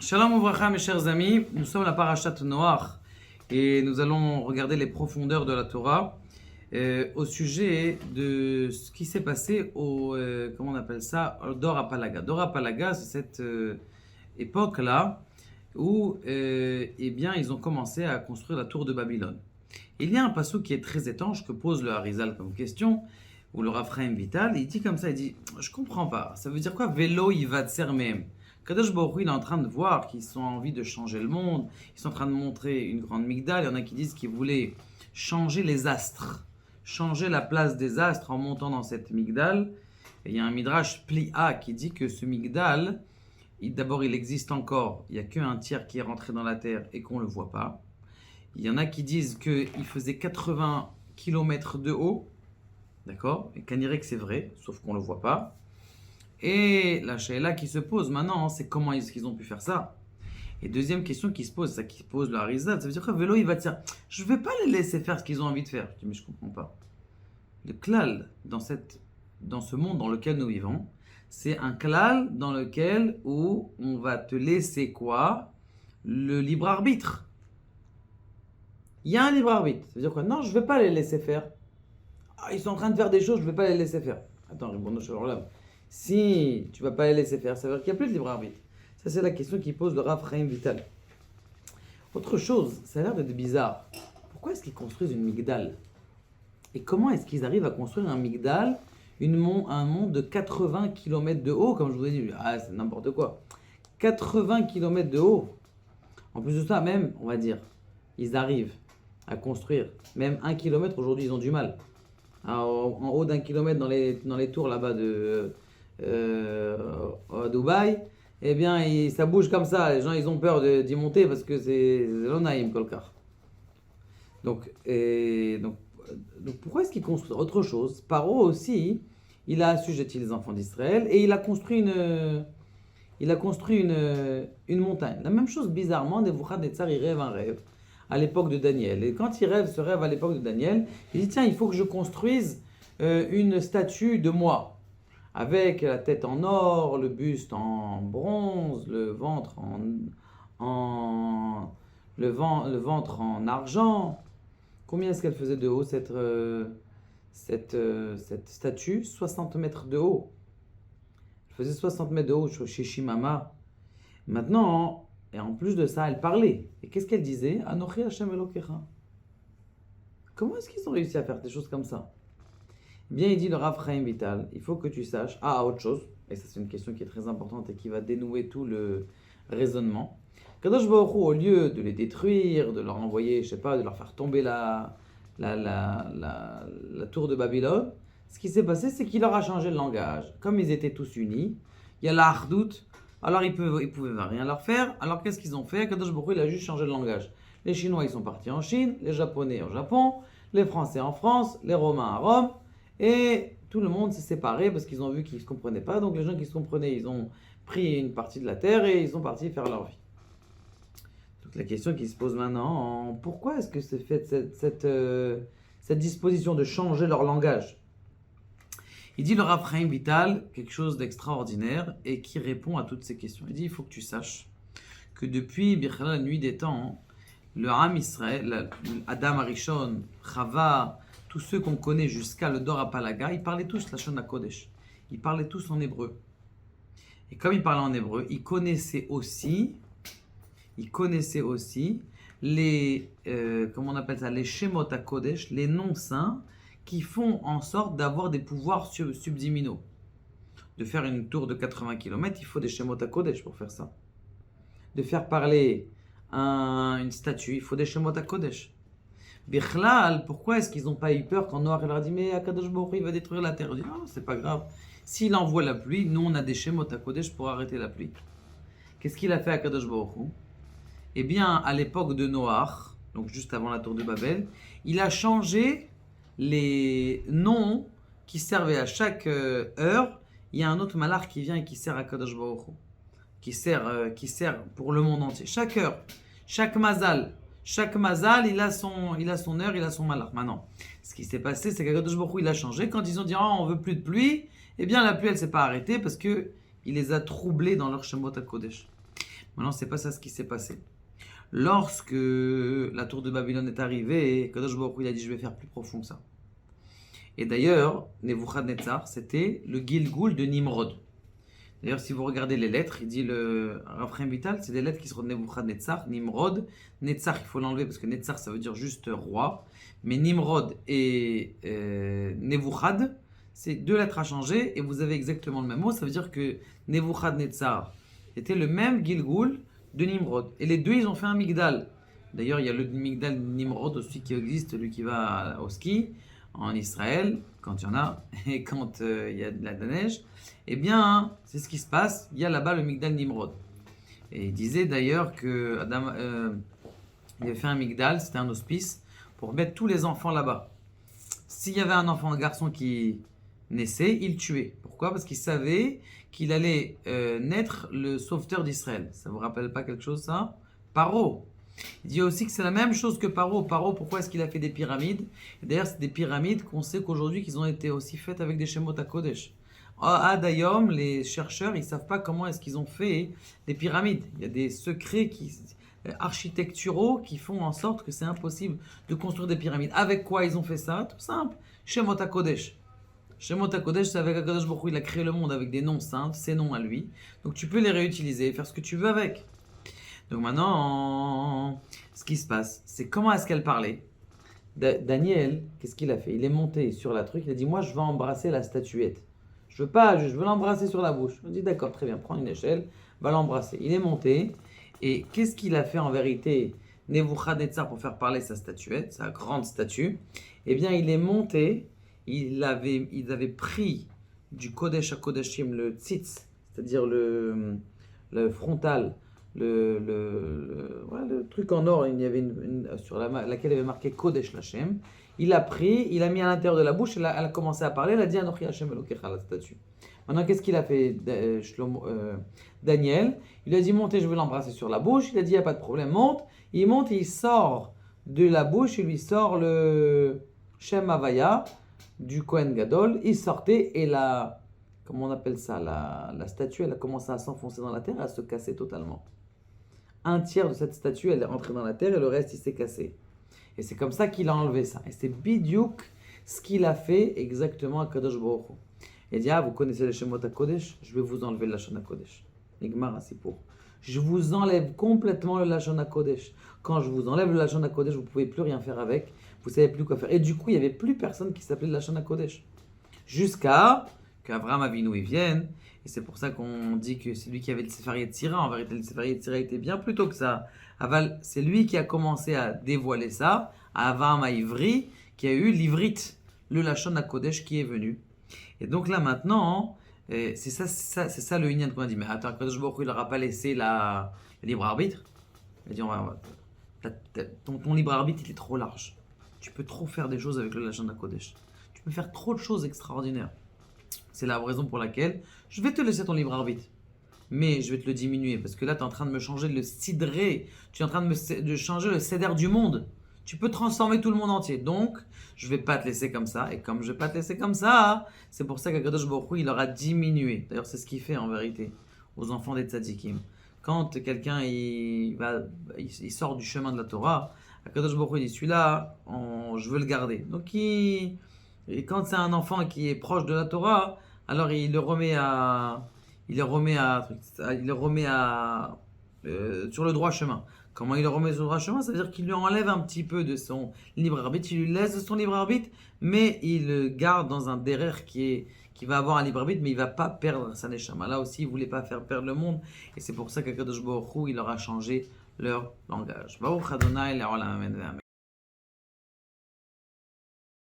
Shalom Ouvracha, mes chers amis, nous sommes à la Parashat Noach et nous allons regarder les profondeurs de la Torah au sujet de ce qui s'est passé au, comment on appelle ça, au Dor HaPalaga. Dor HaPalaga, c'est cette époque-là où eh bien, ils ont commencé à construire la tour de Babylone. Il y a un passage qui est très étanche que pose le Harizal comme question, ou le Raphaël Vital, il dit comme ça, il dit, je comprends pas, ça veut dire quoi, Velo Yivatser Mehem? Kadosh Baruch Hu, il est en train de voir qu'ils ont envie de changer le monde, ils sont en train de montrer une grande migdale, il y en a qui disent qu'ils voulaient changer les astres, changer la place des astres en montant dans cette migdale. Et il y a un midrash Plia qui dit que ce migdale, d'abord il existe encore, il n'y a qu'un tiers qui est rentré dans la terre et qu'on ne le voit pas. Il y en a qui disent qu'il faisait 80 km de haut, d'accord, et qu'on dirait que c'est vrai, sauf qu'on ne le voit pas. Et la shaila qui se pose maintenant, c'est comment est-ce qu'ils ont pu faire ça? Et deuxième question qui se pose, ça qui pose le Harizal, ça veut dire que Vélo il va dire, je ne vais pas les laisser faire ce qu'ils ont envie de faire. Je dis, mais je ne comprends pas. Le klal, dans ce monde dans lequel nous vivons, c'est un klal dans lequel où on va te laisser quoi? Le libre arbitre. Il y a un libre arbitre. Ça veut dire quoi? Non, je ne vais pas les laisser faire. Ah, ils sont en train de faire des choses, je ne vais pas les laisser faire. Attends, bon, si tu ne vas pas les laisser faire, ça veut dire qu'il n'y a plus de libre arbitre. Ça, c'est la question qui pose le Rav Chaim Vital. Autre chose, ça a l'air d'être bizarre. Pourquoi est-ce qu'ils construisent une migdale? Et comment est-ce qu'ils arrivent à construire un migdale, un mont de 80 km de haut, comme je vous ai dit? Ah, c'est n'importe quoi. 80 km de haut. En plus de ça, même, on va dire, ils arrivent à construire. Même 1 km, aujourd'hui, ils ont du mal. Alors, en haut d'1 kilomètre dans les tours là-bas à Dubaï, eh bien, ça bouge comme ça. Les gens, ils ont peur d'y monter parce que c'est l'onaïm kolkar. Donc, pourquoi est-ce qu'ils construisent autre chose? Paro aussi, il a assujetti les enfants d'Israël et il a construit une montagne. La même chose, bizarrement, Nebuchadnezzar, il rêve un rêve à l'époque de Daniel. Et quand il rêve ce rêve à l'époque de Daniel, il dit, tiens, il faut que je construise une statue de moi, avec la tête en or, le buste en bronze, le ventre en argent. Combien est-ce qu'elle faisait de haut, cette statue? 60 mètres de haut. Elle faisait 60 mètres de haut chez Shimama. Maintenant, et en plus de ça, elle parlait. Et qu'est-ce qu'elle disait? Anochi Hashem Elokecha. Comment est-ce qu'ils ont réussi à faire des choses comme ça? Eh bien, il dit le Rav Chaim Vital, il faut que tu saches, autre chose, et ça c'est une question qui est très importante et qui va dénouer tout le raisonnement. Kadosh Baruch Hu, au lieu de les détruire, de leur envoyer, je sais pas, de leur faire tomber la tour de Babylone, ce qui s'est passé, c'est qu'il leur a changé le langage. Comme ils étaient tous unis, il y a la hardout, alors ils pouvaient rien leur faire. Alors qu'est-ce qu'ils ont fait? Kadosh Baruch Hu, il a juste changé le langage. Les Chinois, ils sont partis en Chine, les Japonais au Japon, les Français en France, les Romains à Rome, et tout le monde s'est séparé parce qu'ils ont vu qu'ils ne se comprenaient pas. Donc les gens qui se comprenaient, ils ont pris une partie de la terre et ils sont partis faire leur vie. Donc la question qui se pose maintenant, pourquoi est-ce que c'est fait cette disposition de changer leur langage? Il dit le Rav Chaim Vital quelque chose d'extraordinaire et qui répond à toutes ces questions. Il dit, il faut que tu saches que depuis la nuit des temps, le Ham Israël, Adam Arishon, Chava, tous ceux qu'on connaît jusqu'à le Dor HaPalaga, ils parlaient tous la Shon HaKodesh. Ils parlaient tous en hébreu. Et comme ils parlaient en hébreu, ils connaissaient aussi les, comment on appelle ça, les Shemot HaKodesh, les noms saints, qui font en sorte d'avoir des pouvoirs subdiminaux. De faire une tour de 80 km, il faut des Shemot HaKodesh pour faire ça. De faire parler une statue, il faut des Shemot HaKodesh. Bichlal, pourquoi est-ce qu'ils n'ont pas eu peur quand Noach leur a dit mais Akadosh Baruch Hu, il va détruire la terre? Il dit non, c'est pas grave. S'il envoie la pluie, nous on a des Shemot HaKodesh pour arrêter la pluie. Qu'est-ce qu'il a fait Akadosh Baruch Hu? Eh bien, à l'époque de Noach, donc juste avant la tour de Babel, il a changé les noms qui servaient à chaque heure. Il y a un autre malach qui vient et qui sert à Akadosh Baruch Hu, qui sert pour le monde entier. Chaque heure, chaque mazal, il a son heure, il a son malach. Maintenant, ce qui s'est passé, c'est qu'Akadosh Baruch Hu, il a changé. Quand ils ont dit on veut plus de pluie, eh bien la pluie elle s'est pas arrêtée parce que il les a troublés dans leur Shemot HaKodesh. Maintenant, c'est pas ça ce qui s'est passé. Lorsque la tour de Babylone est arrivée, Kadosh Baruch Hu, il a dit je vais faire plus profond que ça. Et d'ailleurs, Nebuchadnezzar, c'était le Gilgul de Nimrod. D'ailleurs, si vous regardez les lettres, il dit le Raphaël Vital, c'est des lettres qui seront de Nebuchadnezzar, Nimrod. Netzar, il faut l'enlever parce que Netzar, ça veut dire juste roi. Mais Nimrod et Nebuchad, c'est deux lettres à changer et vous avez exactement le même mot. Ça veut dire que Nebuchadnezzar était le même Gilgul de Nimrod. Et les deux, ils ont fait un Migdal. D'ailleurs, il y a le Migdal Nimrod aussi qui existe, celui qui va au ski en Israël, quand il y en a, et quand il y a de la neige. Eh bien, c'est ce qui se passe. Il y a là-bas le Migdal Nimrod. Et il disait d'ailleurs que Adam, il avait fait un Migdal, c'était un hospice, pour mettre tous les enfants là-bas. S'il y avait un enfant, un garçon qui naissait, il tuait. Pourquoi? Parce qu'il savait qu'il allait naître le sauveteur d'Israël. Ça vous rappelle pas quelque chose, ça? Paro. Il dit aussi que c'est la même chose que Paro. Paro, pourquoi est-ce qu'il a fait des pyramides? Et d'ailleurs, c'est des pyramides qu'on sait qu'aujourd'hui, qu'ils ont été aussi faites avec des Shemot HaKodesh. Adayom, les chercheurs, ils ne savent pas comment est-ce qu'ils ont fait les pyramides. Il y a des secrets architecturaux qui font en sorte que c'est impossible de construire des pyramides. Avec quoi ils ont fait ça? Tout simple. Shemot HaKodesh. Shemot HaKodesh, c'est avec HaKadosh Baruch Hu, il a créé le monde avec des noms saints, ses noms à lui. Donc tu peux les réutiliser, faire ce que tu veux avec. Donc maintenant, ce qui se passe, c'est comment est-ce qu'elle parlait. Daniel, qu'est-ce qu'il a fait? Il est monté sur la truc, il a dit, moi je vais embrasser la statuette. Je veux l'embrasser sur la bouche. Je me dis, d'accord, très bien, prends une échelle, va l'embrasser. Il est monté, et qu'est-ce qu'il a fait en vérité, Nebuchadnezzar, pour faire parler sa statuette, sa grande statue? Eh bien, il est monté, ils avaient pris du Kodesh à Kodeshim, le tzitz, c'est-à-dire le frontal, le truc en or, il y avait sur laquelle il avait marqué Kodesh Lachem. Il l'a pris, il l'a mis à l'intérieur de la bouche, elle a commencé à parler, elle a dit Anochi Hashem Elokecha, la statue. Maintenant, qu'est-ce qu'il a fait, Daniel? Il a dit montez, je veux l'embrasser sur la bouche. Il a dit il n'y a pas de problème, monte. Il monte et il sort de la bouche, il lui sort le Shem Havaya du Kohen Gadol. Il sortait et comment on appelle ça, la statue, elle a commencé à s'enfoncer dans la terre, à se casser totalement. Un tiers de cette statue, elle est rentrée dans la terre et le reste, il s'est cassé. Et c'est comme ça qu'il a enlevé ça. Et c'est Bidyouk ce qu'il a fait exactement à Kadosh Baruch Hu. Il dit, vous connaissez le Shemot HaKodesh? Je vais vous enlever le Lashon HaKodesh. Nigmar Asipour. Je vous enlève complètement le Lashon HaKodesh. Quand je vous enlève le Lashon HaKodesh, vous ne pouvez plus rien faire avec. Vous ne savez plus quoi faire. Et du coup, il n'y avait plus personne qui s'appelait le Lashon HaKodesh. Jusqu'à qu'Avraham Avinu y vienne. Et c'est pour ça qu'on dit que c'est lui qui avait le Sefer Yetzira. En vérité, le Sefer Yetzira était bien plus tôt que ça. Aval, c'est lui qui a commencé à dévoiler ça. À Avraham Ivri, qui a eu l'Ivrit, le Lashon HaKodesh qui est venu. Et donc là maintenant, c'est ça le Inyan qu'on a dit. Mais attends, Kadosh Baruch Hu, il n'aura pas laissé le libre arbitre. Il a dit, ton libre arbitre, il est trop large. Tu peux trop faire des choses avec le Lashon HaKodesh. Tu peux faire trop de choses extraordinaires. C'est la raison pour laquelle je vais te laisser ton libre arbitre. Mais je vais te le diminuer. Parce que là, tu es en train de me changer le sidré. Tu es en train de changer le céder du monde. Tu peux transformer tout le monde entier. Donc, je ne vais pas te laisser comme ça. Et comme je ne vais pas te laisser comme ça, c'est pour ça qu'Akadosh Baruch Hu, il aura diminué. D'ailleurs, c'est ce qu'il fait en vérité aux enfants des tzadikim. Quand quelqu'un il sort du chemin de la Torah, Akadosh Baruch Hu dit celui-là, je veux le garder. Donc, et quand c'est un enfant qui est proche de la Torah, alors il le remet sur le droit chemin. Comment il le remet sur le droit chemin? Ça veut dire qu'il lui enlève un petit peu de son libre arbitre, il lui laisse de son libre arbitre, mais il le garde dans un derer qui va avoir un libre arbitre, mais il ne va pas perdre sa neshama. Là aussi, il ne voulait pas faire perdre le monde, et c'est pour ça qu'Akadosh Baruch Hu, il leur a changé leur langage. Baruch Adonai, le'olam amen ve'amen.